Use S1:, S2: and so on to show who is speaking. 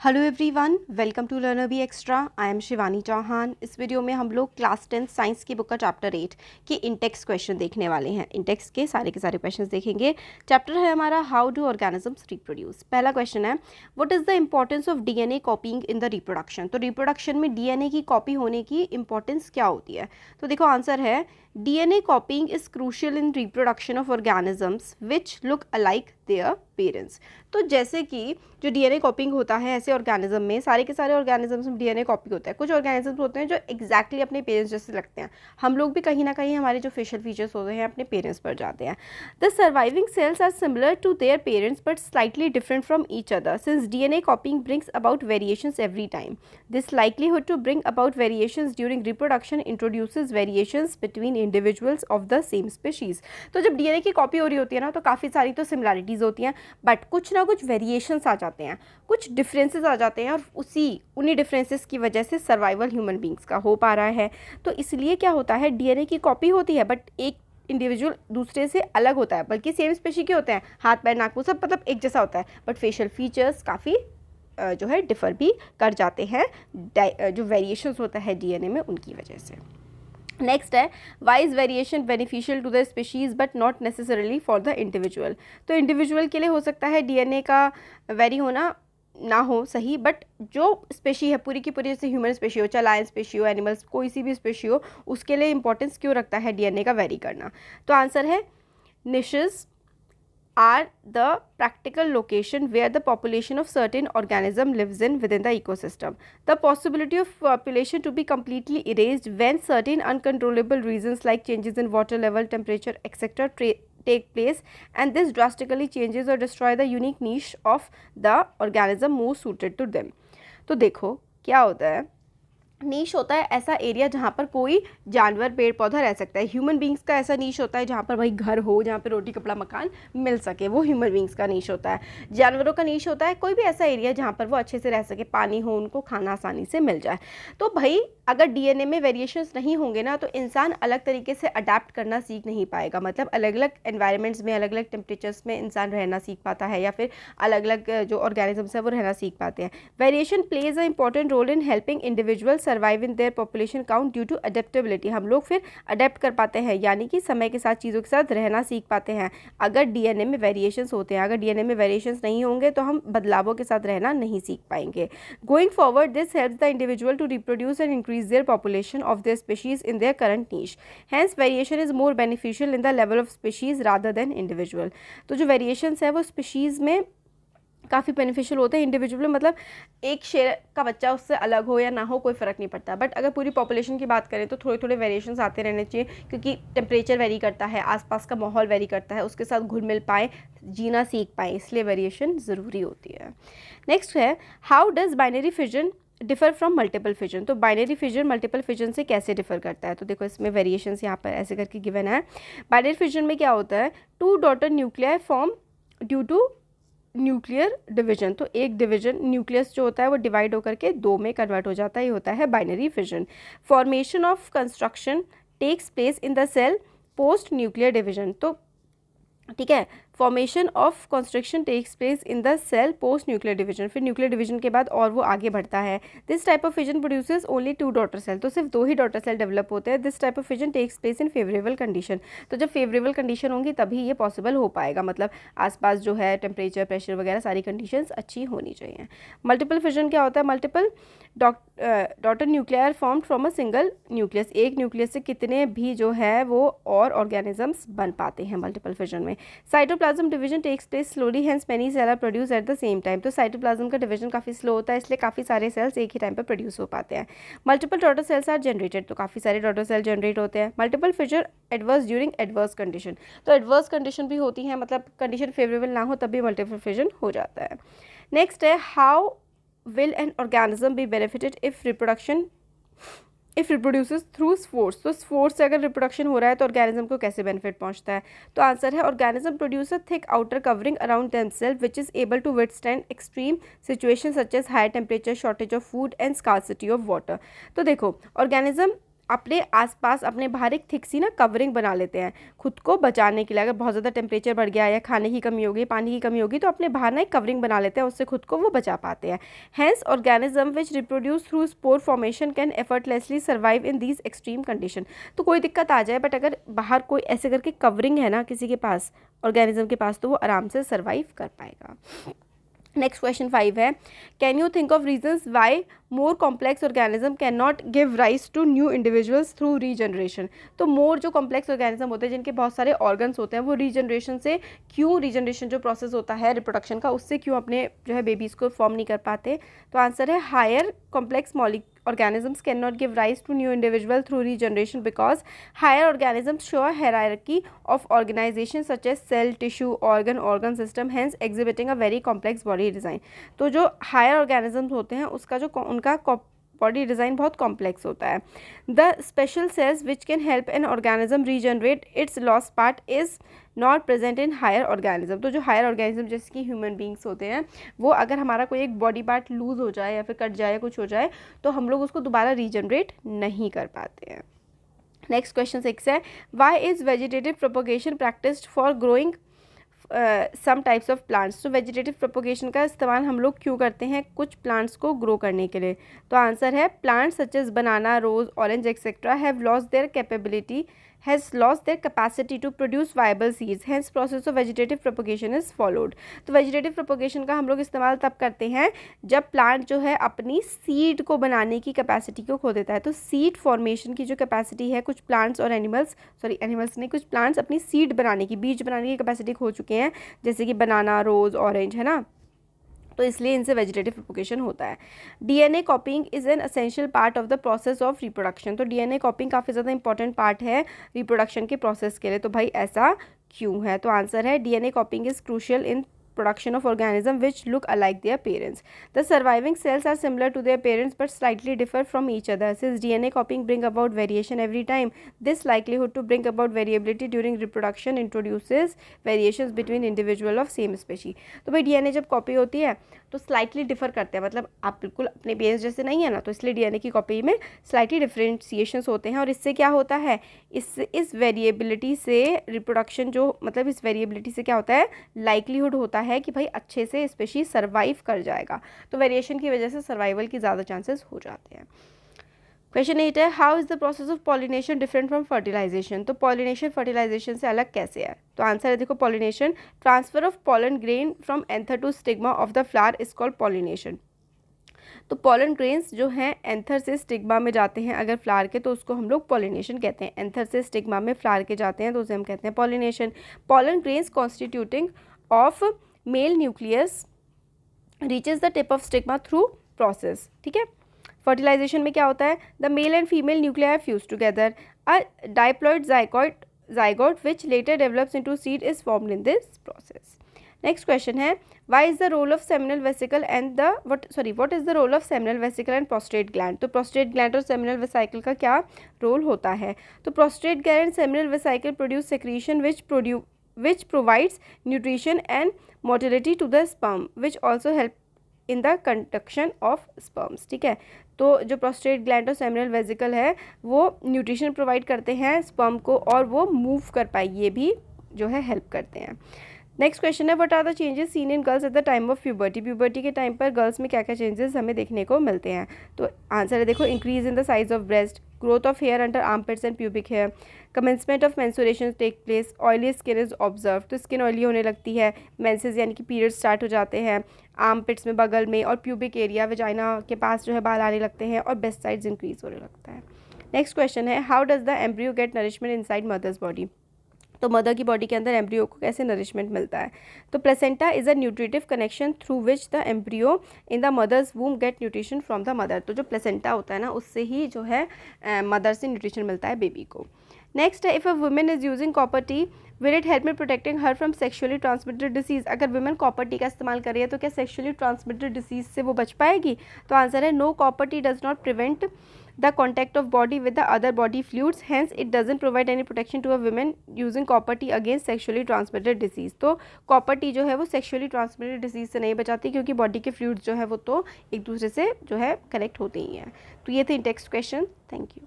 S1: Hello everyone, welcome to learner B extra. I am Shivani Chauhan. इस video में हम लोग क्लास 10 साइंस की बुक का चैप्टर 8 के इंटेक्स क्वेश्चन देखने वाले हैं। इंटेक्स के सारे क्वेश्चंस देखेंगे। चैप्टर है हमारा हाउ डू ऑर्गेनिजम्स रिप्रोड्यूस। पहला क्वेश्चन है what is the importance of DNA copying in the reproduction. तो रिप्रोडक्शन में डीएनए की कॉपी होने की इंपॉर्टेंस क्या होती है। तो देखो आंसर है DNA copying is crucial in reproduction of organisms which look alike their parents. तो जैसे कि जो डीएनए कॉपिंग होता है ऐसे ऑर्गेनिज्म में सारे के सारे ऑर्गेनिजम्स में डीएनए कॉपी होता है। कुछ ऑर्गेनिजम्स होते हैं जो एग्जैक्टली अपने पेरेंट्स जैसे लगते हैं। हम लोग भी कहीं ना कहीं हमारे जो फेशियल फीचर्स होते हैं अपने पेरेंट्स पर जाते हैं। The surviving cells are similar to their parents but slightly different from each other since DNA copying brings about variations every time. This likelihood to bring about variations during reproduction introduces variations between individuals of the same species. तो जब DNA की copy हो रही होती है ना तो काफ़ी सारी तो सिमिलैरिटीज़ होती हैं बट कुछ ना कुछ वेरिएशंस आ जाते हैं, कुछ डिफरेंसेस आ जाते हैं और उन्हीं डिफरेंसेस की वजह से सर्वाइवल ह्यूमन बींग्स का हो पा रहा है। तो इसलिए क्या होता है डीएनए की कॉपी होती है बट एक इंडिविजुअल दूसरे से अलग होता है, बल्कि सेम स्पेशी के होते हैं, हाथ पैर नाक मुंह सब मतलब एक जैसा होता है बट फेशियल फीचर्स काफ़ी जो है डिफर भी कर जाते हैं जो वेरिएशंस होता है डीएनए में उनकी वजह से। नेक्स्ट है why is variation beneficial to the species but not necessarily for the individual. तो इंडिविजुअल के लिए हो सकता है डीएनए का वेरी होना ना हो सही, बट जो स्पेशी है पूरी की पूरी जैसे ह्यूमन स्पेशी हो, चाहे लायन स्पेशी हो, एनिमल्स कोई सी भी स्पेशी हो, उसके लिए इंपॉर्टेंस क्यों रखता है डीएनए का वेरी करना। तो आंसर है niches are the practical location where the population of certain organism lives in within the ecosystem. The possibility of population to be completely erased when certain uncontrollable reasons like changes in water level, temperature, etc. take place, and this drastically changes or destroy the unique niche of the organism most suited to them. तो देखो क्या होता है, नीश होता है ऐसा area जहाँ पर कोई जानवर पेड़ पौधा रह सकता है। ह्यूमन बींग्स का ऐसा नीश होता है जहाँ पर भाई घर हो, जहाँ पर रोटी कपड़ा मकान मिल सके, वो ह्यूमन बींग्स का नीश होता है। जानवरों का नीश होता है कोई भी ऐसा एरिया जहाँ पर वो अच्छे से रह सके, पानी हो, उनको खाना आसानी से मिल जाए। तो भाई अगर डीएनए में वेरिएशंस नहीं होंगे ना तो इंसान अलग तरीके से अडेप्ट करना सीख नहीं पाएगा। मतलब अलग अलग एनवायरनमेंट्स में अलग अलग टेम्परेचर्स में इंसान रहना सीख पाता है या फिर अलग अलग जो ऑर्गेनिजम्स है वो रहना सीख पाते हैं। Variation plays a important role in helping individual survive in their population count due to adaptability. हम लोग फिर अडेप्ट कर पाते हैं यानी कि समय के साथ चीज़ों के साथ रहना सीख पाते हैं अगर डीएनए में वेरिएशंस होते हैं। अगर डीएनए में वेरिएशंस नहीं होंगे तो हम बदलावों के साथ रहना नहीं सीख पाएंगे। Going forward this helps the individual to reproduce and increase their population of their species in their current niche. Hence variation is more beneficial in the level of species rather than individual. तो जो variations है वो species में काफ़ी beneficial होते हैं। Individual मतलब एक शेर का बच्चा उससे अलग हो या ना हो कोई फ़र्क नहीं पड़ता, बट अगर पूरी पॉपुलेशन की बात करें तो थोड़े थोड़े वेरिएशंस आते रहने चाहिए क्योंकि टेम्परेचर वेरी करता है, आसपास का माहौल वेरी करता है, उसके साथ घुल मिल पाए, जीना सीख पाए, इसलिए वेरिएशन ज़रूरी होती है। नेक्स्ट है how does binary fission differ from multiple fission. तो बाइनरी फिजन मल्टीपल फिजन से कैसे डिफर करता है। तो देखो इसमें वेरिएशंस यहाँ पर ऐसे करके गिवन है। बाइनरी फिजन में क्या होता है, two daughter nuclei form due to nuclear division. तो एक डिवीजन न्यूक्लियस जो होता है वो डिवाइड होकर के दो में कन्वर्ट हो जाता है, ये होता है binary fission. Formation of construction takes place in the cell post nuclear division. तो ठीक है, formation of construction takes place in the cell post nuclear division. फिर न्यूक्लियर डिवीजन के बाद और वो आगे बढ़ता है। This type of fission produces only two daughter cell. तो सिर्फ दो ही डॉटर सेल डेवलप होते हैं। This type of fission takes place in favourable condition. तो जब फेवरेबल कंडीशन होंगी तभी ये पॉसिबल हो पाएगा, मतलब आसपास जो है टेम्परेचर प्रेशर वगैरह सारी कंडीशंस अच्छी होनी चाहिए। मल्टीपल फिजन क्या होता है, multiple daughter nuclear formed from a single nucleus. एक न्यूक्लियस से कितने भी जो है वो और ऑर्गेनिजम्स बन पाते हैं मल्टीपल फिजन में। Cytoplasm division takes place slowly, hence many cell are produce at the same time. तो साइटोप्लाज्म का डिवीजन काफ़ी स्लो होता है इसलिए काफ़ी सारे सेल्स एक ही टाइम पर प्रोड्यूस हो पाते हैं। Multiple daughter cells are generated. तो काफ़ी सारे डॉटर सेल जनरेट होते हैं। Multiple fission adverse during adverse condition. तो एडवर्स कंडीशन भी होती है, मतलब कंडीशन फेवरेबल ना हो तभी मल्टीपल फिजन हो जाता है। नेक्स्ट है how will an organism be benefited if reproduces through spores। तो स्पोर्स से अगर रिप्रोडक्शन हो रहा है तो ऑर्गेनिज्म को कैसे बेनिफिट पहुंचता है। तो आंसर है organism produce a thick outer covering around themself which is able to withstand extreme situation such as high temperature, shortage of food and scarcity of water. तो देखो ऑर्गेनिज्म अपने आसपास अपने बाहर एक थिक सी ना कवरिंग बना लेते हैं खुद को बचाने के लिए। अगर बहुत ज़्यादा टेम्परेचर बढ़ गया या खाने की कमी होगी, पानी की कमी होगी, तो अपने बाहर ना एक कवरिंग बना लेते हैं, उससे खुद को वो बचा पाते हैं। Hence organism which reproduce through spore formation can effortlessly survive in these extreme condition. तो कोई दिक्कत आ जाए बट अगर बाहर कोई ऐसे करके कवरिंग है ना किसी के पास, ऑर्गेनिज्म के पास, तो वो आराम से सर्वाइव कर पाएगा। नेक्स्ट क्वेश्चन 5 है, can you think of reasons why more complex organism can not give rise to new individuals through regeneration. तो मोर जो कॉम्प्लेक्स ऑर्गेनिज्म होते हैं जिनके बहुत सारे ऑर्गन्स होते हैं, वो रीजनरेशन से क्यों, रीजनरेशन जो प्रोसेस होता है रिप्रोडक्शन का, उससे क्यों अपने जो है बेबीज़ को फॉर्म नहीं कर पाते। तो आंसर है higher complex organisms cannot give rise to new individual through regeneration because higher organisms show a hierarchy of organization such as cell, tissue, organ system, hence exhibiting a very complex body design। तो जो higher organisms होते हैं उसका जो उनका body design बहुत complex होता है। The special cells which can help an organism regenerate its lost part is not present in higher organism. तो जो हायर ऑर्गेनिज्म जैसे कि ह्यूमन बींग्स होते हैं, वो अगर हमारा कोई एक बॉडी पार्ट लूज़ हो जाए या फिर कट जाए या कुछ हो जाए तो हम लोग उसको दोबारा रीजनरेट नहीं कर पाते हैं। नेक्स्ट क्वेश्चन 6 है, why is vegetative propagation practised for growing some types of plants. तो वेजिटेटिव प्रोपोगेशन का इस्तेमाल हम लोग क्यों करते हैं कुछ प्लांट्स को ग्रो करने के लिए। तो आंसर है plants such as banana, rose, orange etcetera have lost their capability has lost their capacity to produce viable seeds, hence process of vegetative propagation is followed। तो vegetative propagation का हम लोग इस्तेमाल तब करते हैं जब प्लांट जो है अपनी सीड को बनाने की कैपेसिटी को खो देता है। तो सीड फॉर्मेशन की जो कैपेसिटी है कुछ प्लांट्स और एनिमल्स नहीं, कुछ प्लांट्स अपनी सीड बनाने की, बीज बनाने की कैपेसिटी खो चुके हैं, जैसे कि बनाना, रोज, ऑरेंज, है ना। तो इसलिए इनसे वेजिटेटिव प्रोपोगेशन होता है। DNA कॉपिंग is an essential part of the process of reproduction. तो डीएनए कॉपिंग काफ़ी ज़्यादा इंपॉर्टेंट पार्ट है रिप्रोडक्शन के प्रोसेस के लिए। तो भाई ऐसा क्यों है। तो आंसर है DNA कॉपिंग is crucial in production of organisms which look alike their parents. The surviving cells are similar to their parents but slightly differ from each other. Since DNA copying bring about variation every time, this likelihood to bring about variability during reproduction introduces variations between individual of same species. तो भाई DNA जब copy होती है तो slightly differ करते हैं, मतलब आप बिल्कुल अपने पेरेंट्स जैसे नहीं है ना, तो इसलिए डीएनए की कॉपी में स्लाइटली डिफरेंशिएशंस होते हैं। और इससे क्या होता है, इस वेरिएबिलिटी से रिप्रोडक्शन जो, मतलब इस वेरिएबिलिटी से क्या होता है, लाइकलीहुड होता है कि भाई अच्छे से स्पेशीज सर्वाइव कर जाएगा। तो वेरिएशन की वजह से सर्वाइवल की ज़्यादा चांसेस हो जाते हैं। क्वेश्चन 8 है, how is the process of pollination different from fertilisation. तो पॉलिनेशन फर्टिलाइजेशन से अलग कैसे है। तो आंसर है देखो, pollination transfer of pollen grain from anther to stigma of the flower is called pollination. तो पॉलन ग्रेन्स जो हैं एंथर से स्टिग्मा में जाते हैं अगर फ्लावर के, तो उसको हम लोग पॉलिनेशन कहते हैं। एंथर से स्टिग्मा में फ्लावर के जाते हैं तो उसे हम कहते हैं pollination. Pollen grains constituting of male nucleus reaches the tip of stigma through process. ठीक है। फर्टिलाइजेशन में क्या होता है, the male and female nuclei fuse together, a diploid zygote which later develops into seed is formed in this process. Next question है, why is the role of seminal vesicle and what is the role of seminal vesicle and prostate gland। तो prostate gland और seminal vesicle का क्या role होता है। तो prostate gland and seminal vesicle produce secretion which provides nutrition and motility to the sperm which also help in the conduction of sperms। ठीक है। तो जो प्रोस्टेट ग्लैंड और सेमिनल वेसिकल है वो न्यूट्रिशन प्रोवाइड करते हैं स्पर्म को और वो मूव कर पाए, ये भी जो है हेल्प करते हैं। नेक्स्ट क्वेश्चन है, what are the changes seen in girls at the time of puberty. Puberty के टाइम पर गर्ल्स में क्या क्या चेंजेस हमें देखने को मिलते हैं। तो आंसर है देखो, increase in the size of breast, growth of hair under armpits and pubic hair, commencement of menstruation take place, oily skin is observe. तो स्किन ऑयली होने लगती है, मेंसेस यानी कि पीरियड स्टार्ट हो जाते हैं आर्मपिट्स में, बगल में, और प्यूबिक एरिया वेजाइना के पास जो है बाल आने लगते हैं और बेस्ट साइड्स इंक्रीज होने लगता है। नेक्स्ट क्वेश्चन है, how does the embryo get nourishment inside mother's body. तो मदर की बॉडी के अंदर एम्ब्रियो को कैसे नरिशमेंट मिलता है। तो placenta is a nutritive connection through which the embryo in the mother's womb get nutrition from the mother. तो जो प्लेसेंटा होता है ना, उससे ही जो है मदर से न्यूट्रिशन मिलता है बेबी को। नेक्स्ट है, if a women is using copper T will it help in protecting her from sexually transmitted disease. अगर वुमेन कॉपर टी का इस्तेमाल कर रही है तो क्या सेक्शुअली ट्रांसमिटेड डिसीज़ से वो बच पाएगी। तो आंसर है no, copper T does not prevent the contact of body with the other body fluids, hence it doesn't provide any protection to a women using copper tea against sexually transmitted disease। तो copper T जो है वो sexually transmitted disease से नहीं बचाती क्योंकि body के fluids जो है वो तो एक दूसरे से जो है कनेक्ट होते ही हैं। तो ये थे टेक्स्ट क्वेश्चन। Thank you.